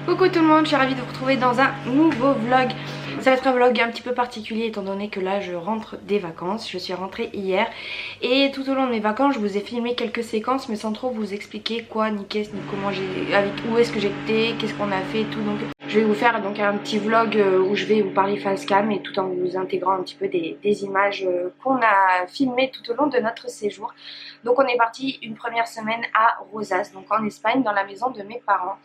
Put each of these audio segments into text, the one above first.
Coucou tout le monde, je suis ravie de vous retrouver dans un nouveau vlog. Ça va être un vlog un petit peu particulier étant donné que là je rentre des vacances. Je suis rentrée hier et tout au long de mes vacances je vous ai filmé quelques séquences mais sans trop vous expliquer quoi, ni qu'est-ce, ni comment j'ai, avec où est-ce que j'étais, qu'est-ce qu'on a fait et tout. Donc je vais vous faire donc un petit vlog où je vais vous parler face cam et tout en vous intégrant un petit peu des images qu'on a filmées tout au long de notre séjour. Donc on est parti une première semaine à Rosas, donc en Espagne, dans la maison de mes parents.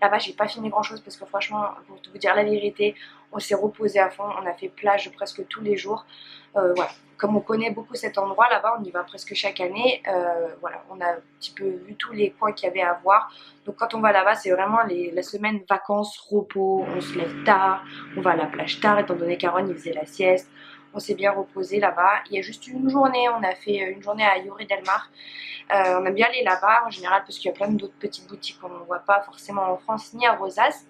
Là-bas j'ai pas filmé grand chose parce que franchement, pour vous dire la vérité, on s'est reposé à fond, on a fait plage presque tous les jours. Voilà. Comme on connaît beaucoup cet endroit là-bas, on y va presque chaque année. Voilà, on a un petit peu vu tous les coins qu'il y avait à voir. Donc quand on va là-bas, c'est vraiment la semaine vacances, repos, on se lève tard, on va à la plage tard étant donné qu'Aaron il faisait la sieste. On s'est bien reposé là-bas. Il y a juste une journée, on a fait une journée à Lloret del Mar. On aime bien aller là-bas en général parce qu'il y a plein d'autres petites boutiques qu'on ne voit pas forcément en France ni à Rosas.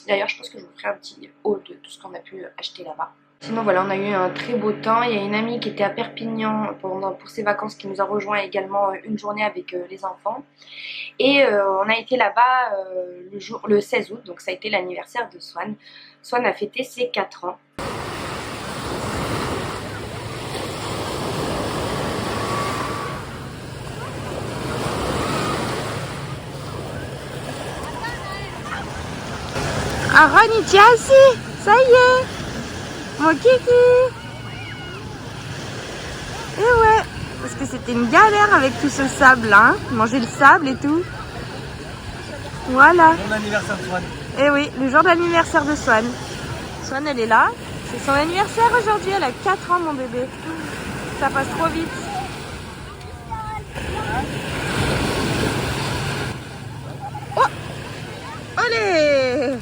D'ailleurs je pense que je vous ferai un petit haul de tout ce qu'on a pu acheter là-bas. Sinon voilà, on a eu un très beau temps. Il y a une amie qui était à Perpignan pour ses vacances qui nous a rejoint également une journée avec les enfants. Et on a été là-bas le 16 août, donc ça a été l'anniversaire de Swan. Swan a fêté ses 4 ans. Aaron il tient assis, ça y est, mon kiki. Et ouais, parce que c'était une galère avec tout ce sable hein, manger le sable et tout. Voilà. Bon anniversaire de Swan. Et oui, le jour d'anniversaire de Swan. Swan elle est là, c'est son anniversaire aujourd'hui, elle a 4 ans mon bébé. Ça passe trop vite. Oh, allez.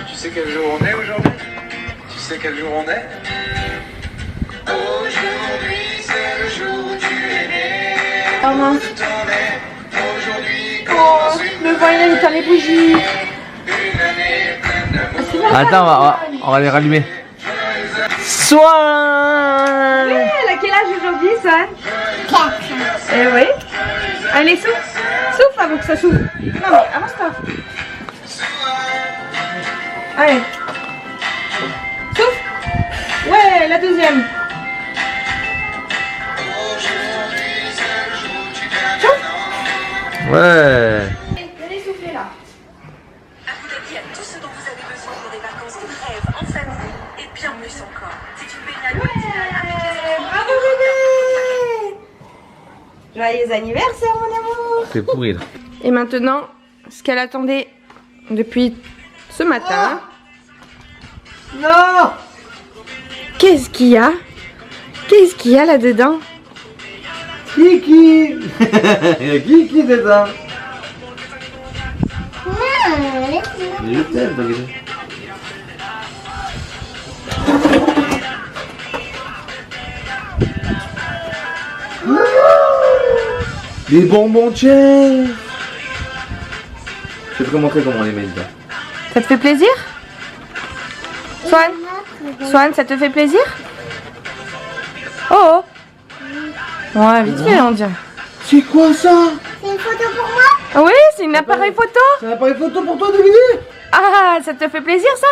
Tu sais quel jour on est aujourd'hui? Tu sais quel jour on est? Aujourd'hui c'est le jour où tu es né. Oh mince. Aujourd'hui Le vent il éteint les bougies. Attends, on va les rallumer. Swan! Oui, elle a quel âge aujourd'hui, Swan? 4. Eh oui. Allez, souffle. Souffle avant que ça souffle. Non mais avance-toi. Allez. Souffle. Ouais, la deuxième. Souffle. Ouais. Venez souffler là. À vous d'habiller à tout ce dont vous avez besoin pour des vacances de rêve en famille et bien plus encore. C'est une baignade originale avec les Bravo bébé. Joyeux anniversaire mon amour. C'est pourri là. Et maintenant, ce qu'elle attendait depuis ce matin. Non! Qu'est-ce qu'il y a? Qu'est-ce qu'il y a là-dedans? Kiki! Il y a Kiki dedans! Je t'aime, t'inquiète. Des bonbons tiens! Je vais te montrer comment on les met dedans. Ça te fait plaisir? Swan? Swan, ça te fait plaisir? Oh! Ouais, vite fait, on dirait. C'est quoi ça? C'est une photo pour moi? Oui, c'est une appareil photo. C'est un appareil photo pour toi, David? Ah, ça te fait plaisir, ça?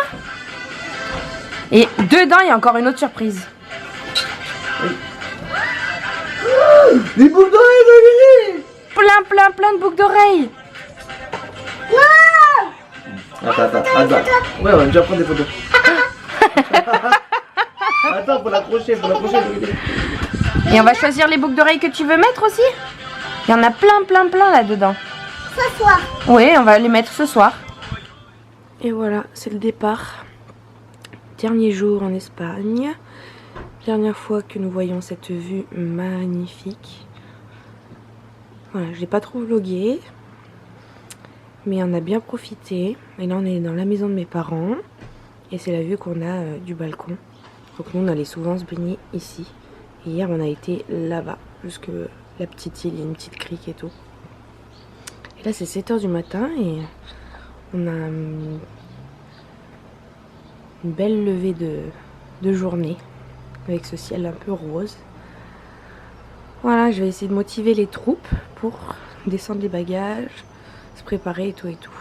Et dedans, il y a encore une autre surprise. Des boucles d'oreilles, David! Plein de boucles d'oreilles. Attends. Ouais, on va déjà prendre des photos. Attends, faut l'accrocher, David. Et on va choisir les boucles d'oreilles que tu veux mettre aussi. Il y en a plein là-dedans. Ce soir. Oui, on va les mettre ce soir. Et voilà, c'est le départ. dernier jour en Espagne. Dernière fois que nous voyons cette vue magnifique. Voilà, je n'ai pas trop vlogué, mais on a bien profité. Et là on est dans la maison de mes parents et c'est la vue qu'on a du balcon. Donc nous on allait souvent se baigner ici. Et hier on a été là-bas, jusque la petite île, il y a une petite crique et tout. Et là c'est 7 h du matin et on a une belle levée de journée avec ce ciel un peu rose. Voilà, je vais essayer de motiver les troupes pour descendre les bagages, se préparer et tout et tout.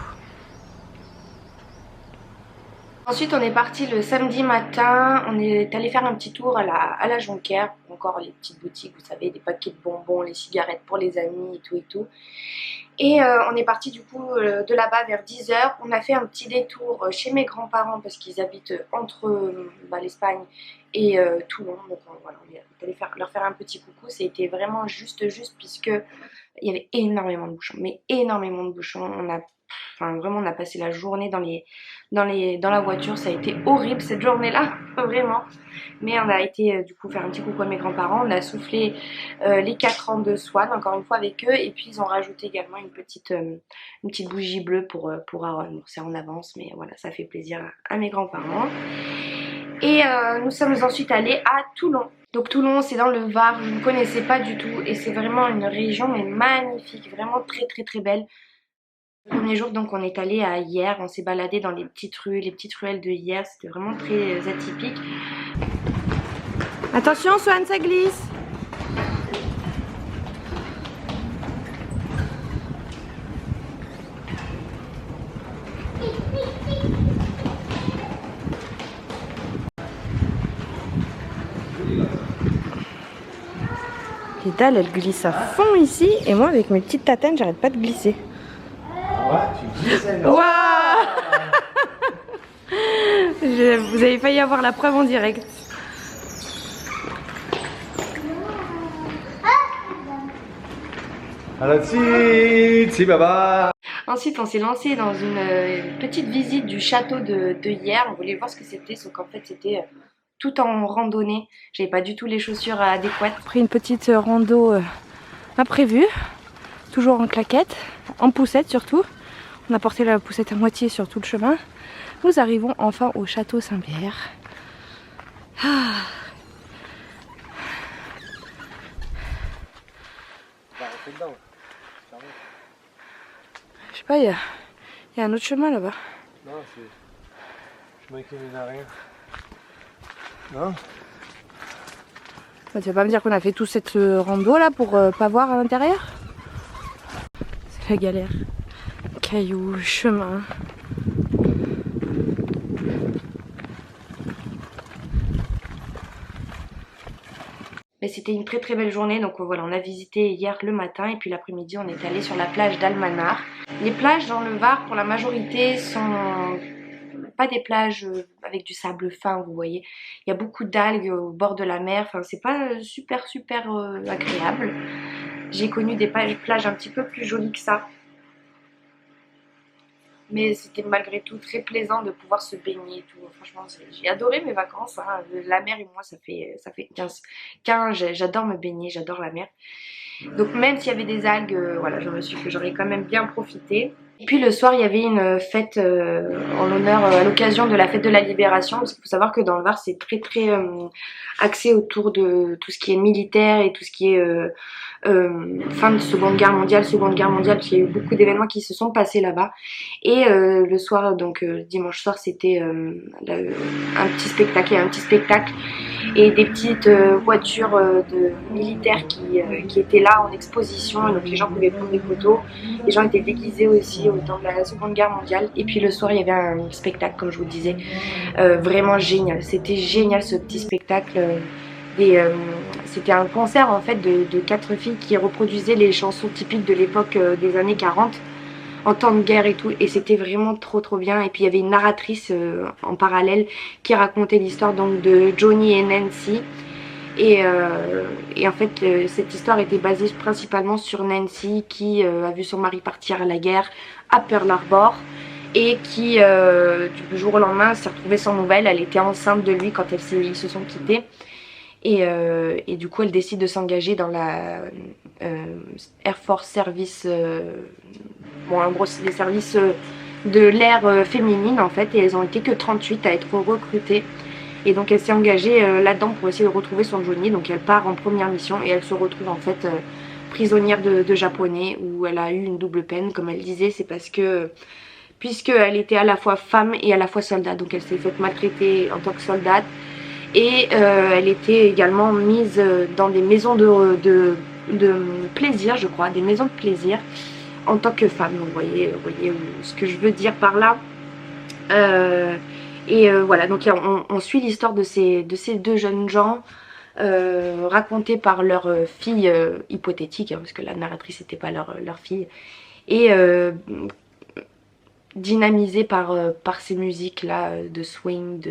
Ensuite on est parti le samedi matin, on est allé faire un petit tour à la Jonquière, encore les petites boutiques, vous savez, des paquets de bonbons, les cigarettes pour les amis et tout et tout. Et on est parti du coup de là-bas vers 10 h. On a fait un petit détour chez mes grands-parents parce qu'ils habitent entre l'Espagne et Toulon. Donc voilà, on est allé leur faire un petit coucou. C'était vraiment juste puisque il y avait énormément de bouchons, mais énormément de bouchons. Vraiment on a passé la journée dans la voiture, ça a été horrible cette journée-là, vraiment. Mais on a été du coup faire un petit coucou à mes grands-parents, on a soufflé les 4 ans de Swan encore une fois avec eux et puis ils ont rajouté également une petite bougie bleue pour Aaron. Bon, c'est en avance mais voilà, ça fait plaisir à mes grands-parents. Et nous sommes ensuite allés à Toulon. Donc Toulon c'est dans le Var, je ne connaissais pas du tout et c'est vraiment une région mais magnifique, vraiment très très très belle. Le premier jour donc on est allé à Hyères, on s'est baladé dans les petites ruelles de Hyères, c'était vraiment très atypique. Attention Swan, ça glisse. Les dalles elles glissent à fond ici et moi avec mes petites tatanes j'arrête pas de glisser. Ouais, tu glisses. Waouh. Vous avez failli avoir la preuve en direct. Alors si baba. Ensuite on s'est lancé dans une petite visite du château de Hyères. On voulait voir ce que c'était, sauf qu'en fait c'était tout en randonnée. J'avais pas du tout les chaussures adéquates. Pris une petite rando imprévue, toujours en claquette, en poussette surtout. On a porté la poussette à moitié sur tout le chemin. Nous arrivons enfin au château Saint-Pierre. Ah. Je sais pas, il y a un autre chemin là-bas. Non, c'est chemin qui mène à rien. Non. Bah, tu vas pas me dire qu'on a fait toute cette rando là pour pas voir à l'intérieur? C'est la galère. Cailloux, chemin. Mais c'était une très très belle journée, donc voilà, on a visité hier le matin et puis l'après-midi on est allé sur la plage d'Almanar. Les plages dans le Var pour la majorité sont pas des plages avec du sable fin, vous voyez. Il y a beaucoup d'algues au bord de la mer, enfin c'est pas super agréable. J'ai connu des plages un petit peu plus jolies que ça. Mais c'était malgré tout très plaisant de pouvoir se baigner et tout. Franchement, j'ai adoré mes vacances. Hein. La mer et moi, ça fait 15 j'adore me baigner, j'adore la mer. Donc même s'il y avait des algues, voilà, je me suis dit que j'aurais quand même bien profité. Et puis le soir, il y avait une fête en l'honneur, à l'occasion de la fête de la Libération. Parce qu'il faut savoir que dans le Var, c'est très axé autour de tout ce qui est militaire et tout ce qui est fin de Seconde Guerre mondiale, parce qu'il y a eu beaucoup d'événements qui se sont passés là-bas. Et le soir, donc dimanche soir, c'était un petit spectacle et des petites voitures de militaires qui étaient là en exposition. Et donc les gens pouvaient prendre des photos. Les gens étaient déguisés aussi au temps de la Seconde Guerre mondiale. Et puis le soir, il y avait un spectacle, comme je vous disais, vraiment génial. C'était génial ce petit spectacle. C'était un concert en fait de 4 filles qui reproduisaient les chansons typiques de l'époque des années 40 en temps de guerre et tout, et c'était vraiment trop bien. Et puis il y avait une narratrice en parallèle qui racontait l'histoire donc de Johnny et Nancy, et en fait cette histoire était basée principalement sur Nancy qui a vu son mari partir à la guerre à Pearl Harbor. et qui du jour au lendemain s'est retrouvée sans nouvelles. Elle était enceinte de lui quand ils se sont quittés. Et du coup elle décide de s'engager dans la Air Force Service, bon en gros c'est des services de l'ère féminine en fait, et elles ont été que 38 à être recrutées. Et donc elle s'est engagée là-dedans pour essayer de retrouver son Johnny. Donc elle part en première mission et elle se retrouve en fait prisonnière de japonais, où elle a eu une double peine. Comme elle disait, c'est parce que puisqu'elle était à la fois femme et à la fois soldat, donc elle s'est faite maltraiter en tant que soldate. Et elle était également mise dans des maisons de plaisir, je crois, des maisons de plaisir en tant que femme. Donc vous voyez ce que je veux dire par là. Voilà, donc on suit l'histoire de ces deux jeunes gens racontée par leur fille hypothétique, hein, parce que la narratrice n'était pas leur fille, et dynamisée par ces musiques là de swing,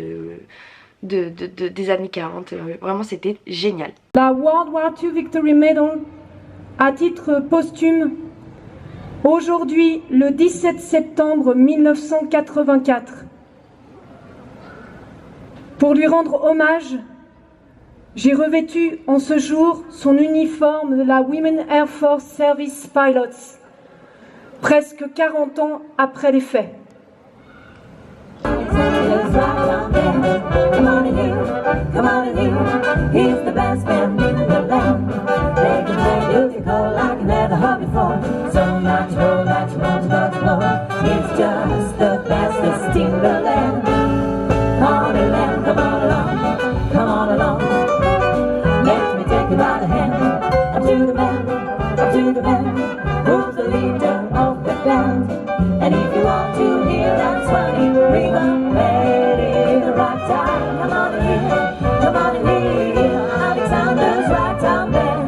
des années 40. Vraiment c'était génial. La World War II Victory Medal à titre posthume aujourd'hui le 17 septembre 1984. Pour lui rendre hommage, j'ai revêtu en ce jour son uniforme de la Women Air Force Service Pilots, presque 40 ans après les faits. Come on in here, he's the best man in the land. They can play musical like never heard before. So natural that you want to know. It's just the bestest in the land. Come on in, land, come on along, come on along. Let me take you by the hand, up to the band, up to the band. Who's the leader of the band? And if you want to hear that swelling rhythm, ready the right time. Come on in here, Alexander's Ragtime Band.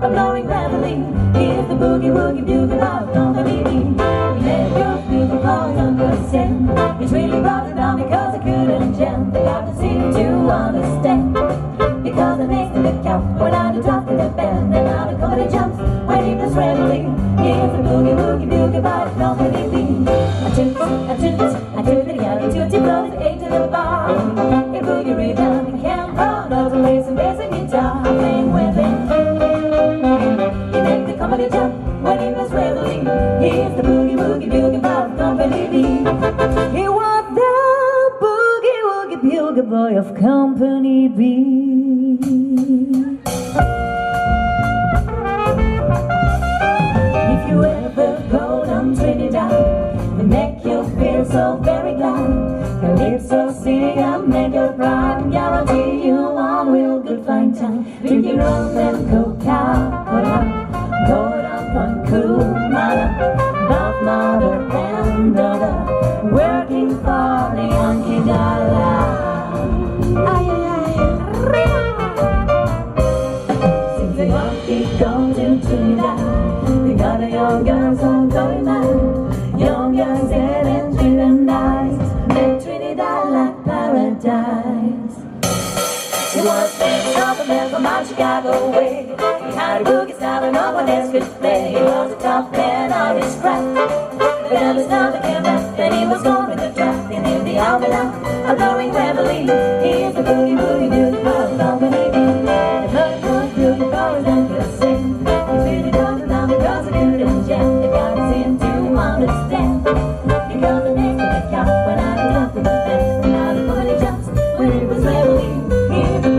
I'm blowing reveille. Here's the boogie woogie bugle out, don't believe me. You let your bugle call understand. It's really brought it down because I couldn't jam. They got to seem to understand. Because I make the count when I do drop to the band. And now the comedy jumps when he does reveille. Here's the boogie woogie bugle out, don't believe me. I toot the yellow toot, you blow it eight to the bar. A boogie rhythm, you can't run over bass and bass and guitar. I'm playing with it. Comedy jump when he was reveling. He's the boogie woogie bugle boy, don't believe me. He was the boogie woogie bugle boy of Company B. If you ever go down Trinidad, they make you feel so very glad. Calypso sing and make a rhyme, guarantee you one real good fine time. Drink your rum and Coca-Cola. Going up on cool mother, both mother and brother, working for the Yankee dollar. Ay, ay, ay. Since the Yankee go to Trinidad, they got the young girls all going mad. Young girls getting Trinidad, make Trinidad like paradise. She was there, South America, from Chicago way. He had a boogie style and no one else could play. He was a tough man on his craft. But now it's time to get back, and he was going with the draft. And in the almanac, a blowing reveille. He is the boogie woogie bugle boy, don't believe me. The blood boogie bugle boys don't could sing. He really does it now because he couldn't jam. They got us in to understand. Because the next to the count when I was up in the band. And now the boogie jumps when it was reveille. Here's the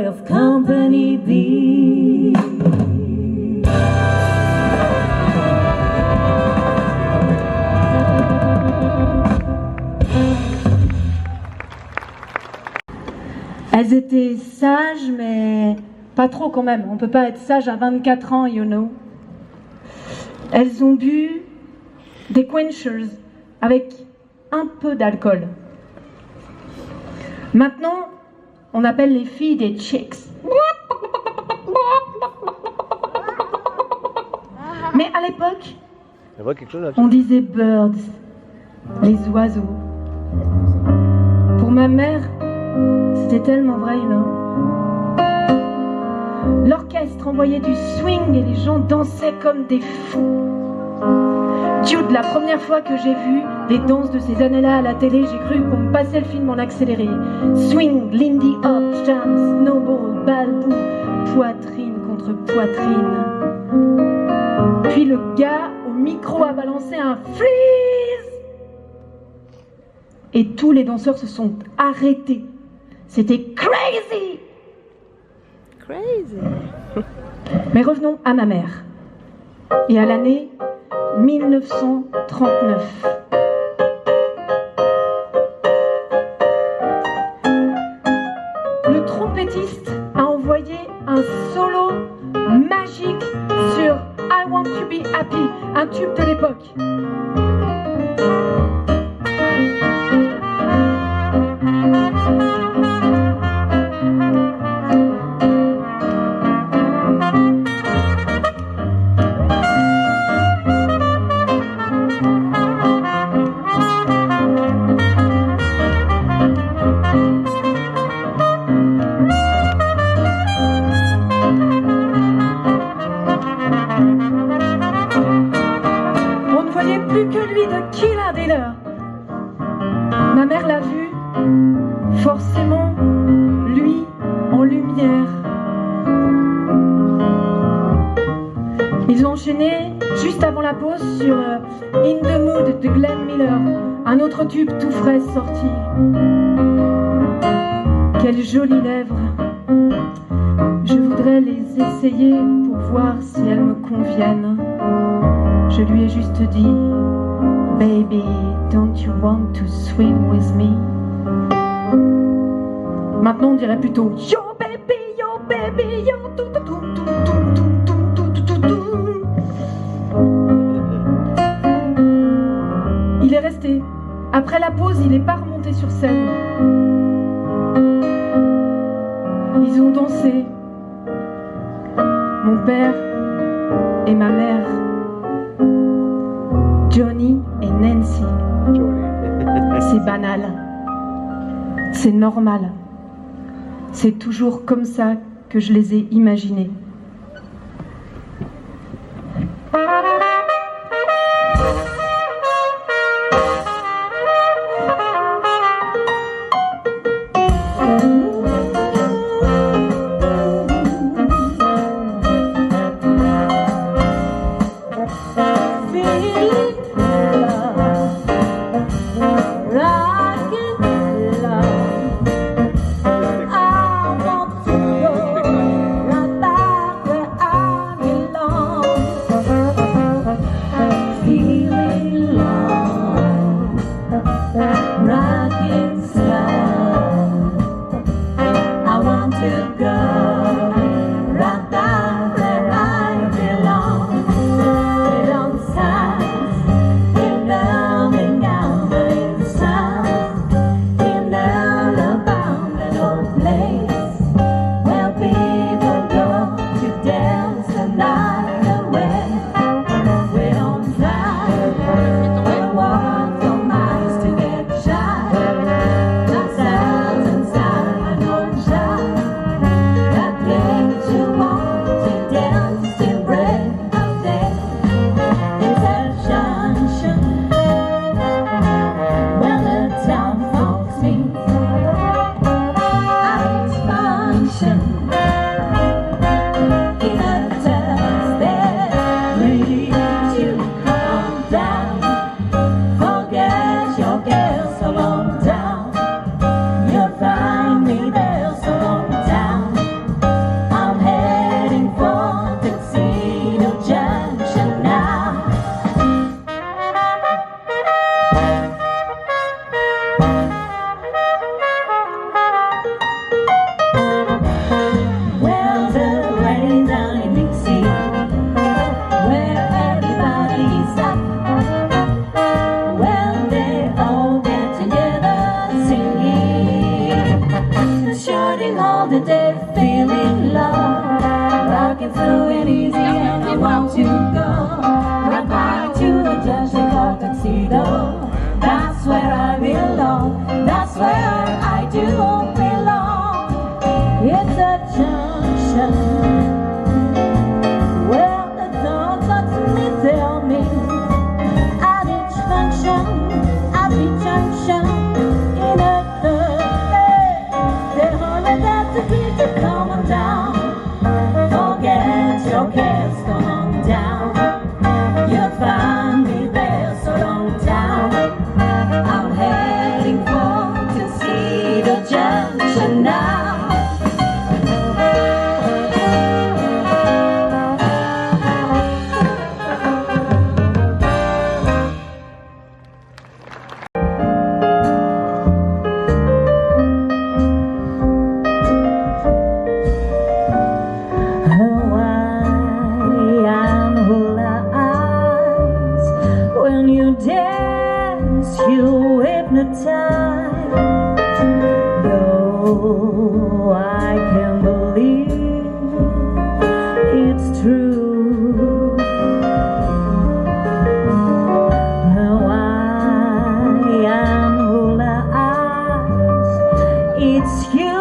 of company be? Elles étaient sages, mais pas trop quand même. On peut pas être sage à 24 ans, you know. Elles ont bu des quenchers avec un peu d'alcool. Maintenant, on appelle les filles des chicks. Mais à l'époque, on disait birds, les oiseaux. Pour ma mère, c'était tellement vrai, you know. L'orchestre envoyait du swing et les gens dansaient comme des fous. Jude, la première fois que j'ai vu les danses de ces années-là à la télé, j'ai cru qu'on me passait le film en accéléré. Swing, Lindy Hop, jam, snowball, balbou, poitrine contre poitrine. Puis le gars au micro a balancé un freeze. Et tous les danseurs se sont arrêtés. C'était crazy. Crazy. Mais revenons à ma mère. Et à l'année 1939. Le trompettiste a envoyé un solo magique sur I Want to Be Happy, un tube de l'époque. Ma mère l'a vu, forcément, lui, en lumière. Ils ont enchaîné juste avant la pause sur In the Mood de Glenn Miller, un autre tube tout frais sorti. Quelles jolies lèvres! Je voudrais les essayer pour voir si elles me conviennent. Je lui ai juste dit, Baby, don't you want to swing with me? Maintenant on dirait plutôt Yo baby, yo baby, yo tout tout tout tout tout tout tout tout tout. Il est resté. Après la pause, il n'est pas remonté sur scène. Ils ont dansé. Mon père et ma mère. Johnny et Nancy. C'est banal. C'est normal. C'est toujours comme ça que je les ai imaginés. you dance, you hypnotize. Though I can't believe it's true. Now I am all eyes. It's you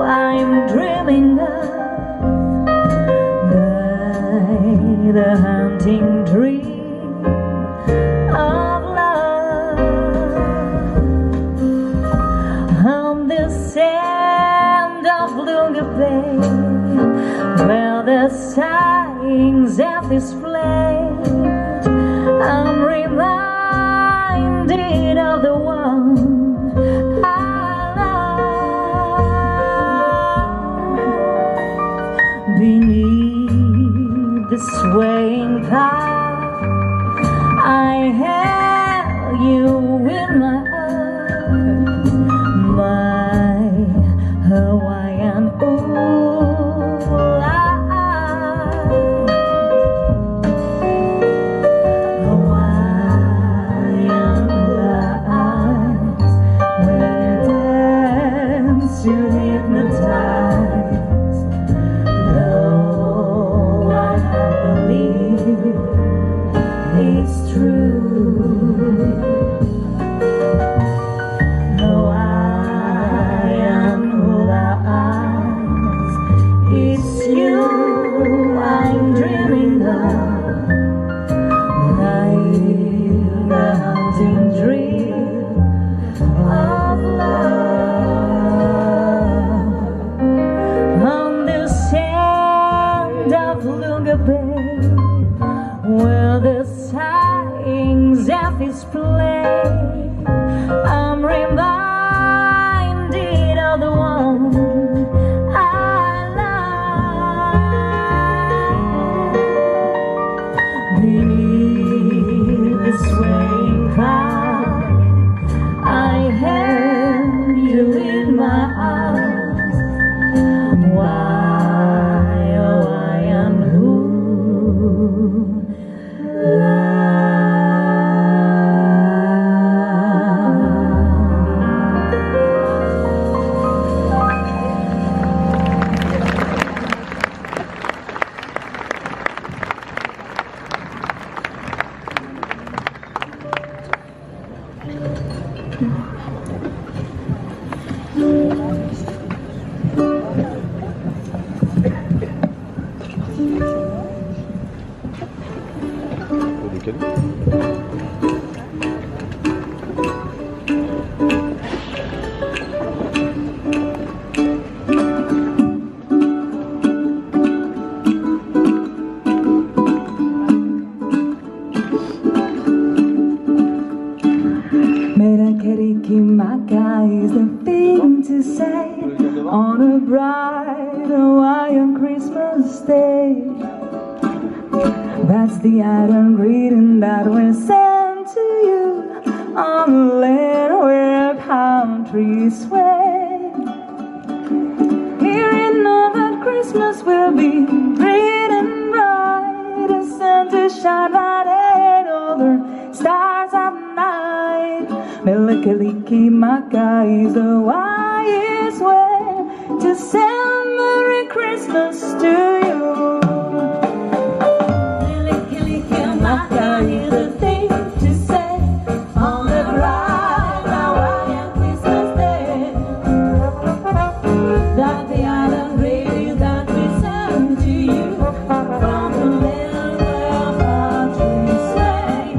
I'm dreaming of. The haunting dream of love. On the sand of Lunga Bay, where the sighings have displayed, I'm reminded of the one I love. Beneath the swaying path, I held you in my arms, my Hawaiian Hawaiian eyes, where you dance, you hypnotize. Though I believe it's true. No, I am hula eyes. It's you I'm dreaming of. The haunting dream of love. On the sand of Lunga Bay, where the sighings have displayed, I'm reminded of the one I love. Beneath the swaying cloud, I held you in my arms. Why, oh, I am who Maka is the thing to say on a bright Hawaiian Christmas day. That's the item greeting that was sent to you on the land where palm trees sway. Here in Northern Christmas will be green and bright, and Santa shine right at all the stars at night. Melikaliki Maka is the wise way to send Merry Christmas to you. Melikaliki Maka is the thing to say on the bright Hawaiian Christmas day. That the island greeting that we send to you from the land where palm trees sway.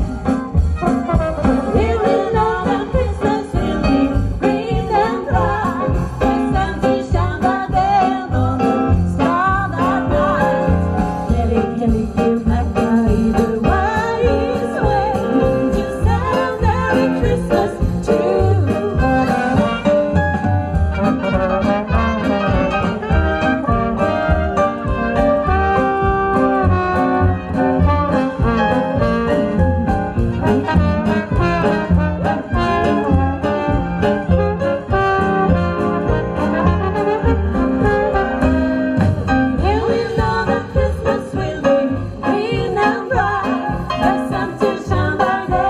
Here in Northern Christmas will be green and bright, with Santa shine by day on the starlight night. Melikaliki Maka is the wise way to send Merry Christmas to you. Here we know that Christmas will be green and bright, as Santa shine by day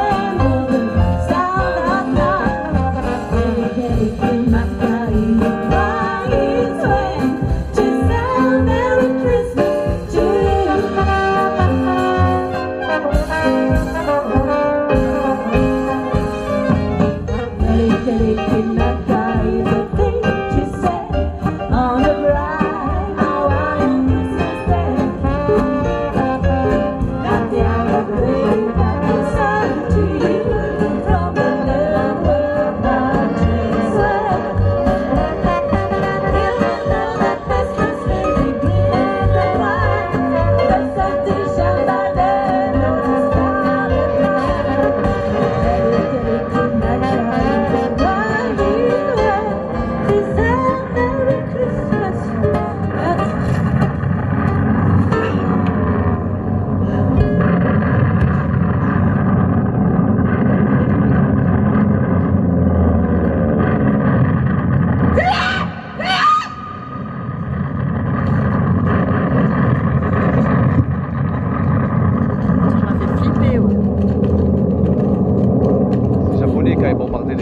The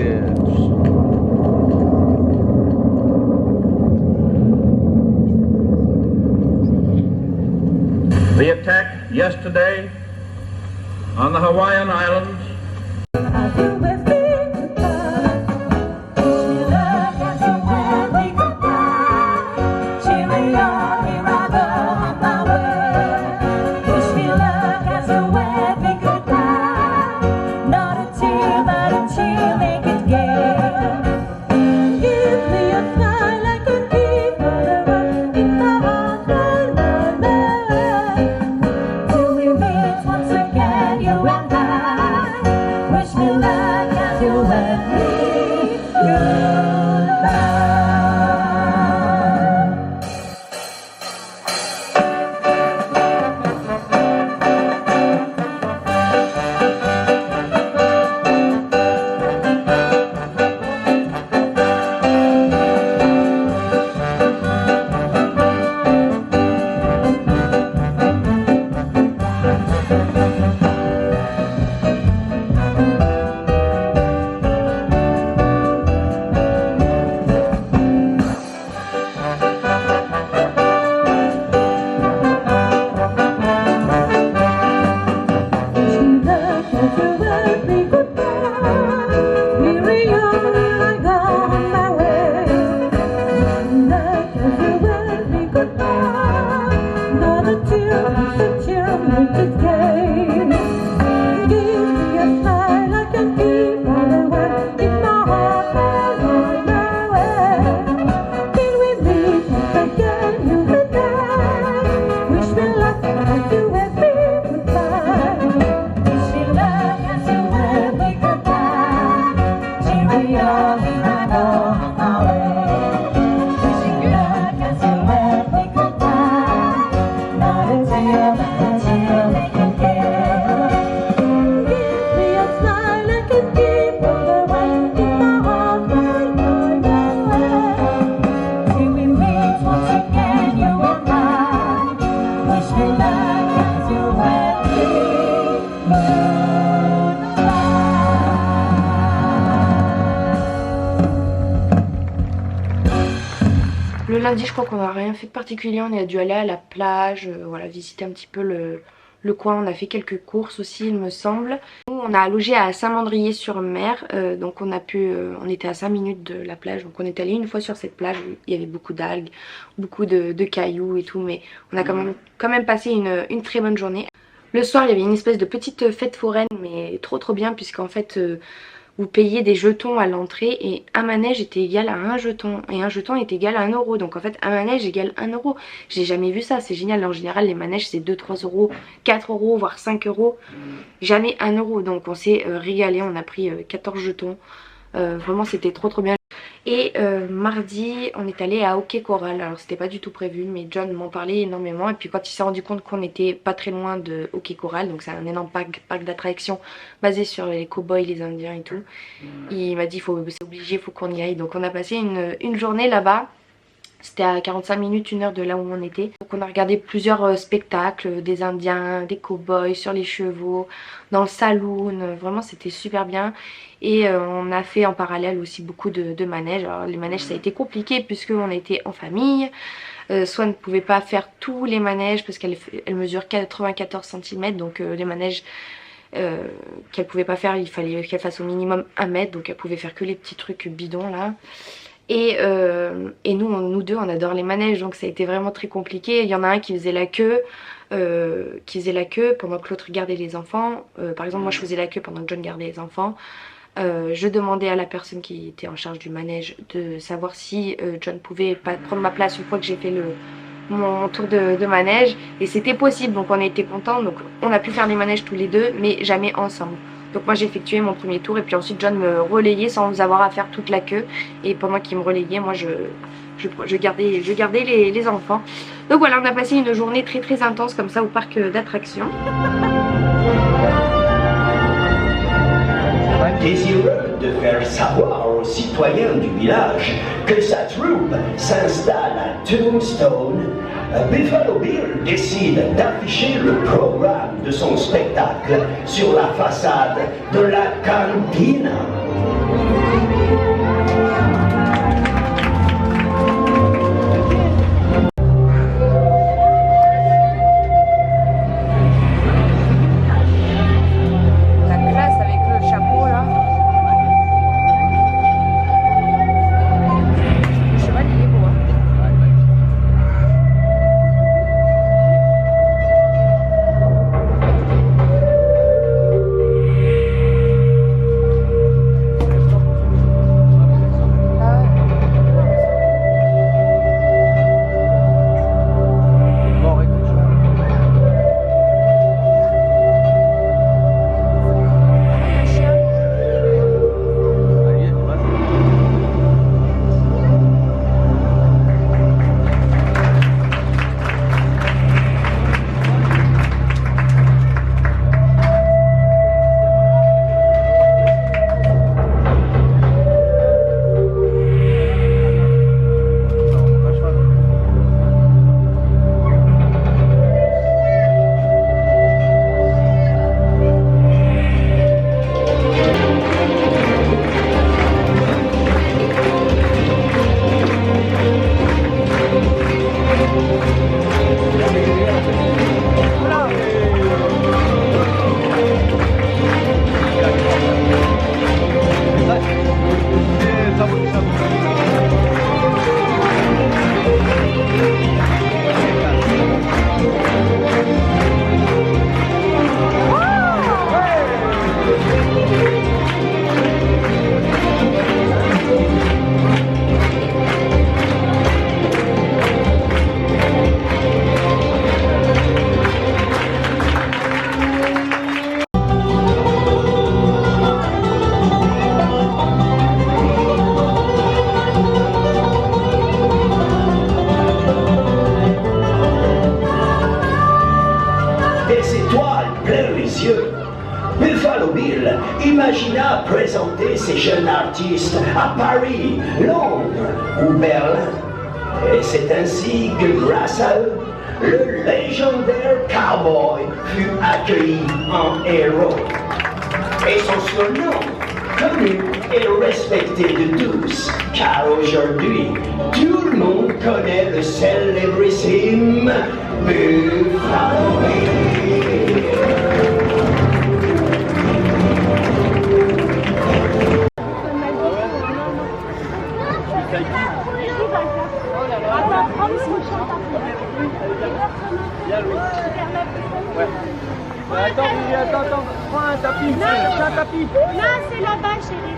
attack yesterday on the Hawaiian Islands. Le lundi, je crois qu'on n'a rien fait de particulier. On a dû aller à la plage, voilà, visiter un petit peu le coin. On a fait quelques courses aussi, il me semble. Nous, on a logé à Saint-Mandrier-sur-Mer, donc on était à 5 minutes de la plage. Donc on est allé une fois sur cette plage. Il y avait beaucoup d'algues, beaucoup de cailloux et tout, mais on a quand même passé une très bonne journée. Le soir, il y avait une espèce de petite fête foraine, mais trop bien, puisqu'en fait vous payez des jetons à l'entrée et un manège était égal à un jeton et un jeton est égal à 1 euro. Donc en fait un manège égale 1 euro. J'ai jamais vu ça, c'est génial. En général les manèges c'est 2-3 euros, 4 euros voire 5 euros. Jamais 1 euro. Donc on s'est régalé, on a pris 14 jetons. Vraiment c'était trop bien. Et mardi on est allé à Hockey Coral. Alors c'était pas du tout prévu mais John m'en parlait énormément. Et puis quand il s'est rendu compte qu'on était pas très loin de Hockey Coral, donc c'est un énorme parc d'attractions basé sur les cow-boys, les indiens et tout, il m'a dit c'est obligé, faut qu'on y aille. Donc on a passé une journée là-bas. C'était à 45 minutes, 1 heure de là où on était. Donc on a regardé plusieurs spectacles, des indiens, des cow-boys, sur les chevaux, dans le saloon. Vraiment c'était super bien. Et on a fait en parallèle aussi beaucoup de manèges. Alors les manèges ça a été compliqué puisqu'on était en famille. Soit ne pouvait pas faire tous les manèges parce qu'elle mesure 94 cm. Donc les manèges qu'elle pouvait pas faire, il fallait qu'elle fasse au minimum 1 mètre. Donc elle pouvait faire que les petits trucs bidons là. Et nous deux on adore les manèges, donc ça a été vraiment très compliqué. Il y en a un qui faisait la queue pendant que l'autre gardait les enfants. Par exemple moi je faisais la queue pendant que John gardait les enfants. Je demandais à la personne qui était en charge du manège de savoir si John pouvait pas prendre ma place une fois que j'ai fait mon tour de manège, et c'était possible, donc on était contents. Donc on a pu faire les manèges tous les deux mais jamais ensemble. Donc moi j'ai effectué mon premier tour et puis ensuite John me relayait sans avoir à faire toute la queue. Et pendant qu'il me relayait, moi je gardais les enfants. Donc voilà, on a passé une journée très intense comme ça au parc d'attractions. Désireux de faire savoir aux citoyens du village que sa troupe s'installe à Tombstone, Buffalo Bill décide d'afficher le programme de son spectacle sur la façade de la cantina. Buffalo Bill imagina présenter ces jeunes artistes à Paris, Londres ou Berlin. Et c'est ainsi que grâce à eux, le légendaire cowboy fut accueilli en héros. Et son surnom, connu et respecté de tous, car aujourd'hui, tout le monde connaît le célébrissime Buffalo Bill. Attends, prends un tapis, cherche un tapis. Là, c'est là-bas, chérie.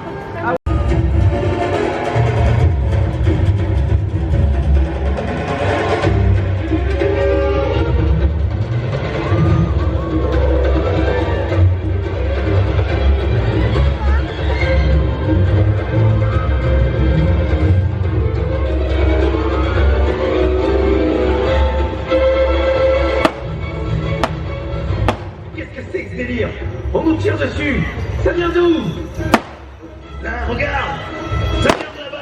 On nous tire dessus. Ça vient d'où? Là, regarde. Ça vient de là-bas.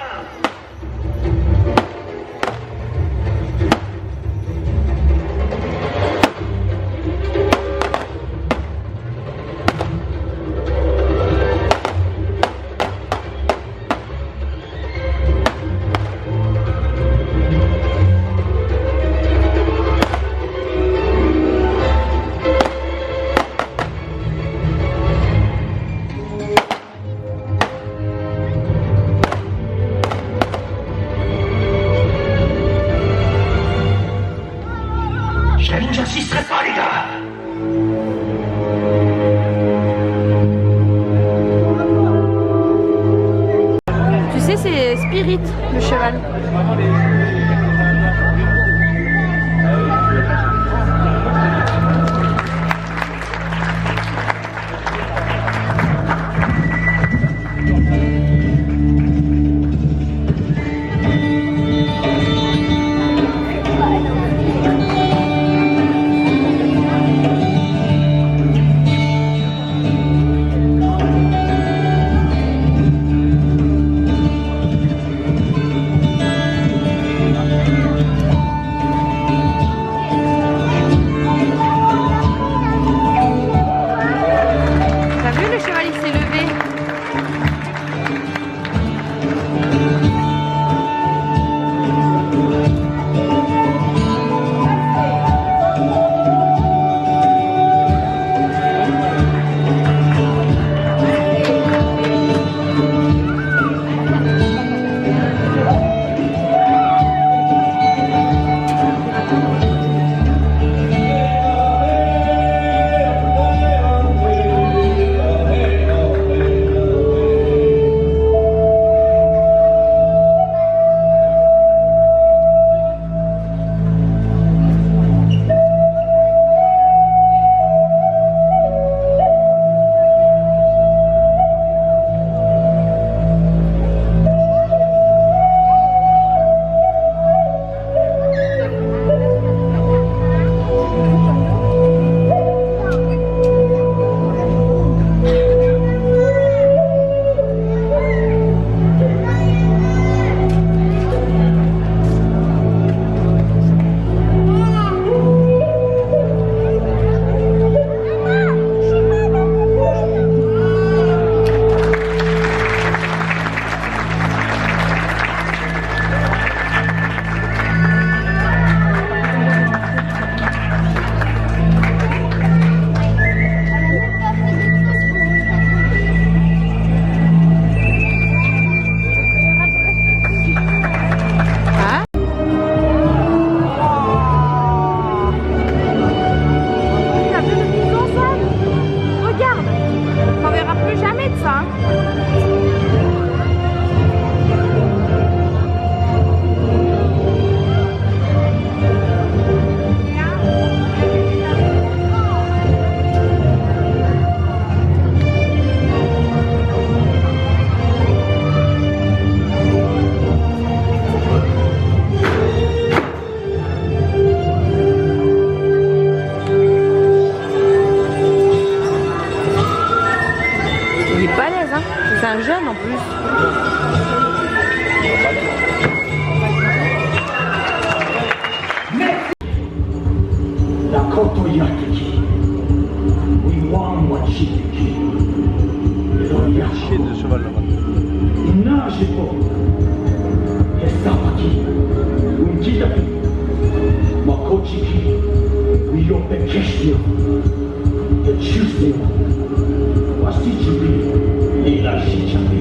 J'insisterai pas, les gars. Tu sais, c'est Spirit, le cheval. être ça. Hein. C'est un jeune en plus. La Kotoyateki. We want what she Chier de cheval là-bas. nage pas. Esapaki. Unkidapi. Makochiki. We don't be question. The Tuesday. Wasichibi. Ila Shichabi.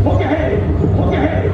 Okay. Okay.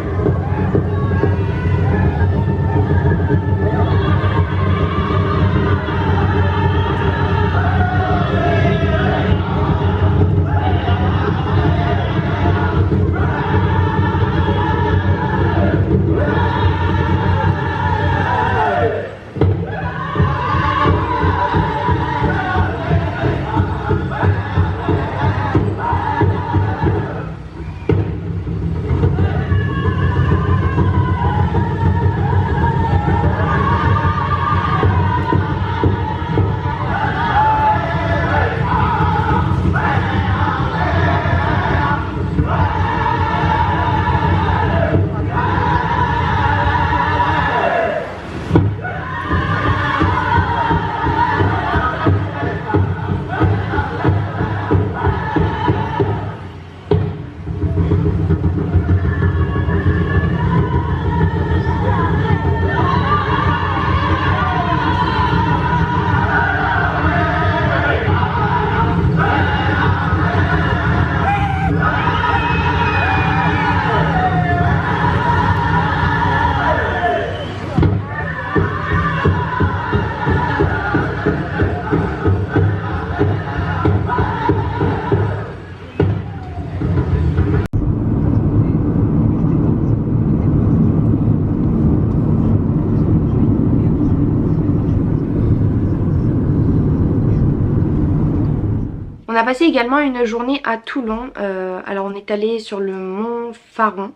On a passé également une journée à Toulon. Alors on est allé sur le mont Faron.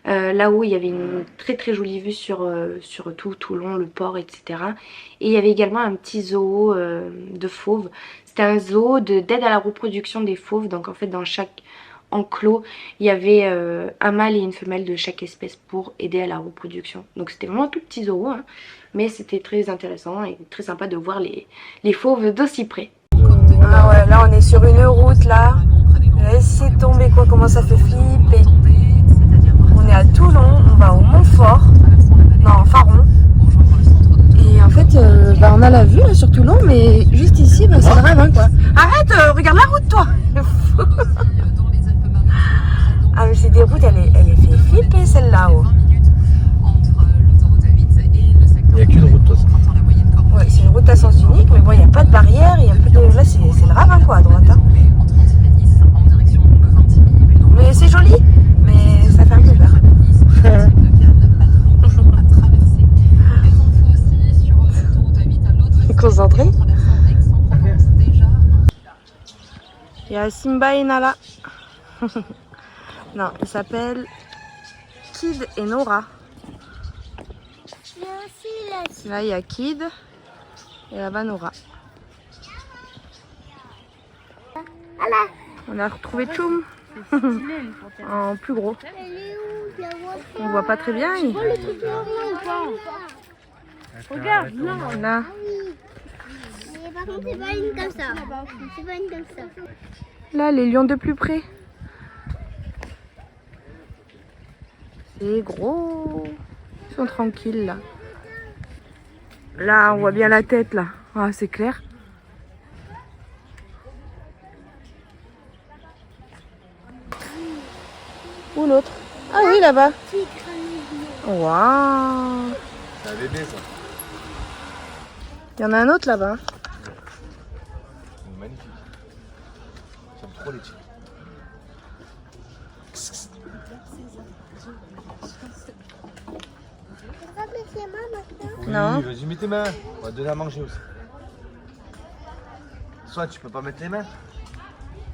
Là où il y avait une très jolie vue sur tout Toulon, le port, etc. Et il y avait également un petit zoo de fauves. C'était un zoo d'aide à la reproduction des fauves. Donc en fait dans chaque enclos il y avait un mâle et une femelle de chaque espèce pour aider à la reproduction. Donc c'était vraiment un tout petit zoo, hein, mais c'était très intéressant et très sympa de voir les fauves d'aussi près. Ah ouais, là on est sur une route là. Laissez tomber quoi, comment ça fait flipper. On est à Toulon, on va au Montfort, non Faron. Et en fait, on a la vue là sur Toulon, mais juste ici, c'est le rêve quoi. Arrête, regarde la route toi. Ah mais c'est des routes, elle est fait flipper celle-là. Oh. Il n'y a qu'une route, toi. Ouais, c'est une route à sens unique, mais bon, il n'y a pas de barrière, il y a plus de... Là, c'est le ravin, quoi, à droite. Hein. Mais c'est joli, mais ça fait un peu peur. Concentré. Il y a Simba et Nala. Non, il s'appelle Kid et Nora. Là, il y a Kid. Et là-bas Nora. On a retrouvé Tchoum en plus gros. On voit pas très bien. Regarde, non. Là. Mais par contre, c'est pas une comme ça. C'est pas une comme ça. Là, les lions de plus près. C'est gros. Ils sont tranquilles là. Là, on voit bien la tête là. Ah, c'est clair. Où l'autre? Ah oui, là-bas. Waouh. C'est un bébé ça. Il y en a un autre là-bas. Magnifique. J'aime trop politique. Tu vas mettre les mains maintenant? Non. Oui, vas-y, mets tes mains. On va te donner à manger aussi. Soit tu peux pas mettre les mains.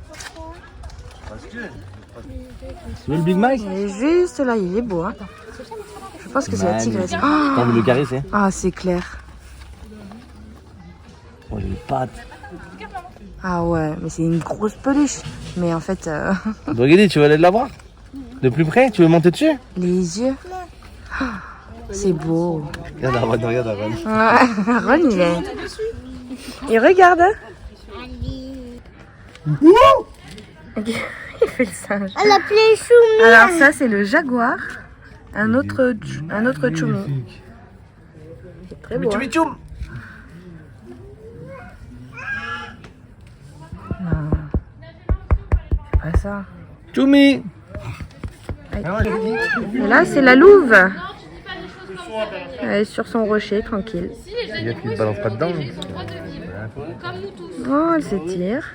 Pourquoi? Parce que. Tu veux le Big Mac? Il est juste là, il est beau. Hein. Je pense que c'est la tigresse. T'as envie de le caresser? Ah, c'est clair. Oh, les pattes. Ah ouais, mais c'est une grosse peluche. Mais en fait, Regardez, tu veux aller la voir? De plus près? Tu veux monter dessus? les yeux. Ah, c'est beau. Regarde Aaron, regarde Aaron. Ouais, Ron, il est. Il regarde. Hein. Il fait le singe. Elle a appelé Choumi. Alors ça, c'est le jaguar. Un autre choumi. C'est très beau. Tchoumi tchoum! Non. C'est pas ça. Tchoumi! Et là, c'est la louve. Elle est sur son rocher, tranquille. Il ne balance pas dedans. Oh, elle s'étire.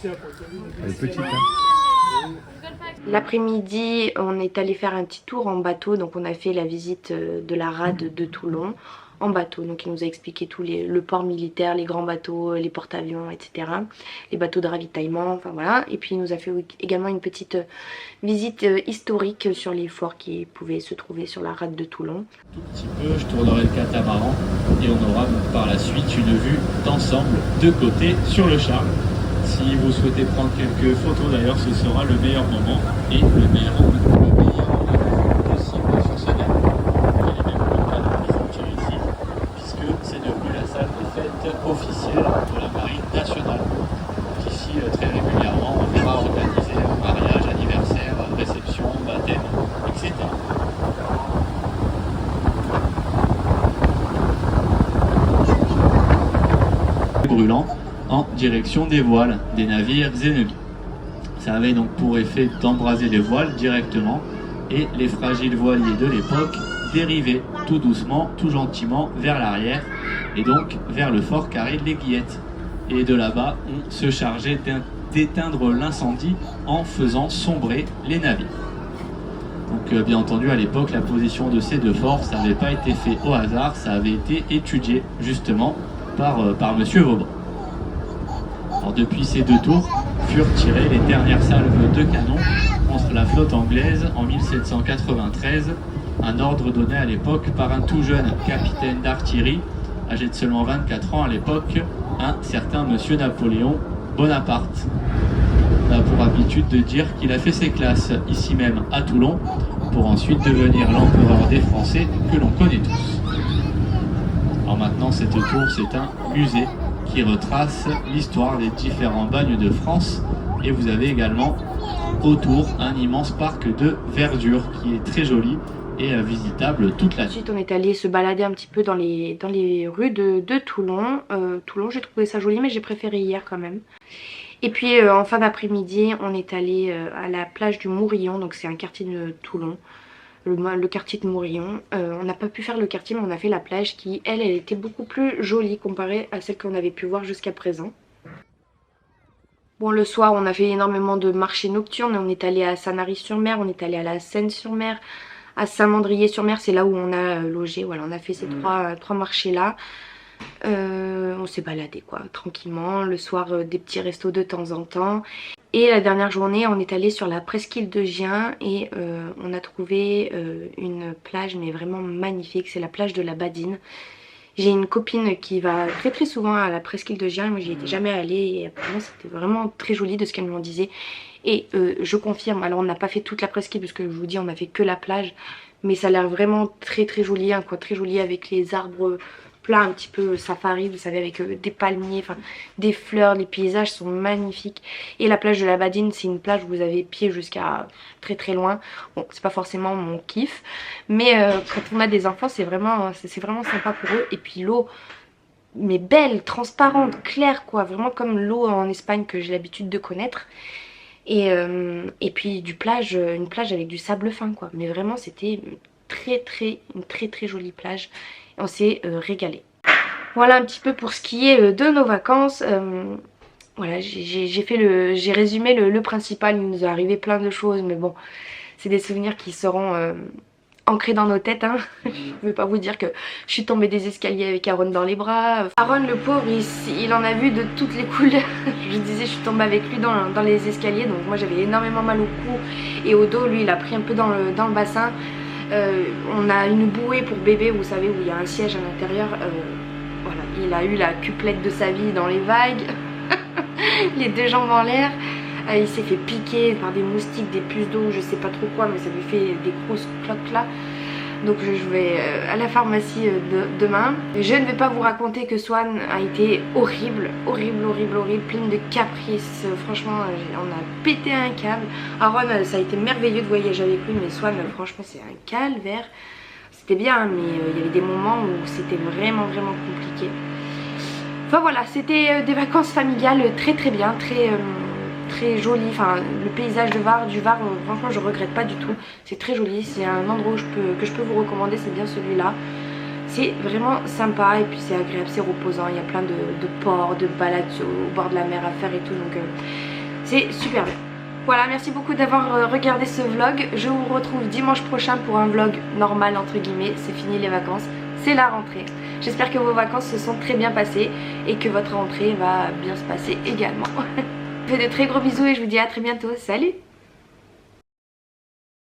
Elle est petite. Hein. L'après-midi, on est allé faire un petit tour en bateau. Donc, on a fait la visite de la rade de Toulon en bateau. Donc, il nous a expliqué le port militaire, les grands bateaux, les porte-avions, etc. Les bateaux de ravitaillement, enfin voilà. Et puis, il nous a fait également une petite visite historique sur les forts qui pouvaient se trouver sur la rade de Toulon. Tout petit peu, je tournerai le catamaran et on aura donc par la suite une vue d'ensemble de côté sur le Charles. Si vous souhaitez prendre quelques photos d'ailleurs, ce sera le meilleur moment et le meilleur moment possible sur ce départ. Il est même le cas de présenter ici, puisque c'est devenu la salle des fêtes officielle de la Marine nationale. Donc ici, très régulièrement, on verra organiser mariage, anniversaire, réception, baptême, etc. Brûlant en direction des voiles des navires ennemis. Ça avait donc pour effet d'embraser les voiles directement et les fragiles voiliers de l'époque dérivaient tout doucement, tout gentiment vers l'arrière et donc vers le fort carré de l'Aiguillette. Et de là-bas, on se chargeait d'éteindre l'incendie en faisant sombrer les navires. Donc bien entendu à l'époque la position de ces deux forts, ça n'avait pas été fait au hasard, ça avait été étudié justement par Monsieur Vauban. Alors, depuis ces deux tours furent tirées les dernières salves de canon contre la flotte anglaise en 1793, un ordre donné à l'époque par un tout jeune capitaine d'artillerie, âgé de seulement 24 ans à l'époque, un certain Monsieur Napoléon Bonaparte. On a pour habitude de dire qu'il a fait ses classes ici même à Toulon, pour ensuite devenir l'empereur des Français que l'on connaît tous. Alors maintenant cette tour c'est un musée qui retrace l'histoire des différents bagnes de France et vous avez également autour un immense parc de verdure qui est très joli et visitable toute la nuit. Ensuite on est allé se balader un petit peu dans les rues de Toulon. Toulon j'ai trouvé ça joli mais j'ai préféré hier quand même. Et puis en fin d'après-midi on est allé à la plage du Mourillon, donc c'est un quartier de Toulon. Le quartier de Mourillon. On n'a pas pu faire le quartier mais on a fait la plage qui elle était beaucoup plus jolie comparée à celle qu'on avait pu voir jusqu'à présent. Bon le soir on a fait énormément de marchés nocturnes, on est allé à Sanary-sur-Mer, on est allé à la Seine-sur-Mer, à Saint-Mandrier-sur-Mer, c'est là où on a logé, voilà on a fait ces trois marchés là. On s'est baladé quoi, tranquillement, le soir des petits restos de temps en temps. Et la dernière journée on est allé sur la presqu'île de Gien et on a trouvé une plage mais vraiment magnifique, c'est la plage de la Badine. J'ai une copine qui va très très souvent à la presqu'île de Gien, moi j'y étais jamais allée et apparemment c'était vraiment très joli de ce qu'elle m'en disait. Et je confirme, alors on n'a pas fait toute la presqu'île parce que je vous dis on a fait que la plage, mais ça a l'air vraiment très très joli, hein, quoi, très joli avec les arbres plein, un petit peu safari, vous savez, avec des palmiers, enfin des fleurs, les paysages sont magnifiques. Et la plage de la Badine, c'est une plage où vous avez pied jusqu'à très très loin. Bon, c'est pas forcément mon kiff, mais quand on a des enfants, c'est vraiment sympa pour eux. Et puis l'eau, mais belle, transparente, claire, quoi, vraiment comme l'eau en Espagne que j'ai l'habitude de connaître. Et puis une plage avec du sable fin, quoi. Mais vraiment, c'était une très très jolie plage. On s'est régalé. Voilà un petit peu pour ce qui est de nos vacances. voilà, j'ai résumé le principal. Il nous est arrivé plein de choses, mais bon, c'est des souvenirs qui seront ancrés dans nos têtes, hein. Je ne vais pas vous dire que je suis tombée des escaliers avec Aaron dans les bras. Aaron, le pauvre, il en a vu de toutes les couleurs. Je disais, je suis tombée avec lui dans les escaliers, donc moi j'avais énormément mal au cou et au dos. Lui, il a pris un peu dans le bassin. On a une bouée pour bébé, vous savez, où il y a un siège à l'intérieur. Voilà, il a eu la cuplette de sa vie dans les vagues. Les deux jambes en l'air. Il s'est fait piquer par des moustiques, des puces d'eau, je sais pas trop quoi, mais ça lui fait des grosses cloques là. Donc je vais à la pharmacie demain. Je ne vais pas vous raconter que Swan a été horrible, pleine de caprices. Franchement, on a pété un câble. Aaron, ça a été merveilleux de voyager avec lui, mais Swan, franchement, c'est un calvaire. C'était bien, mais il y avait des moments où c'était vraiment compliqué. Enfin voilà, c'était des vacances familiales très bien, très joli. Enfin, le paysage du Var, franchement je regrette pas du tout. C'est très joli, c'est un endroit que je peux vous recommander, c'est bien celui-là. C'est vraiment sympa et puis c'est agréable, c'est reposant. Il y a plein de ports, de balades au bord de la mer à faire et tout, donc c'est super bien. Voilà, merci beaucoup d'avoir regardé ce vlog. Je vous retrouve dimanche prochain pour un vlog normal entre guillemets. C'est fini les vacances, c'est la rentrée. J'espère que vos vacances se sont très bien passées et que votre rentrée va bien se passer également. Je vous fais de très gros bisous et je vous dis à très bientôt. Salut!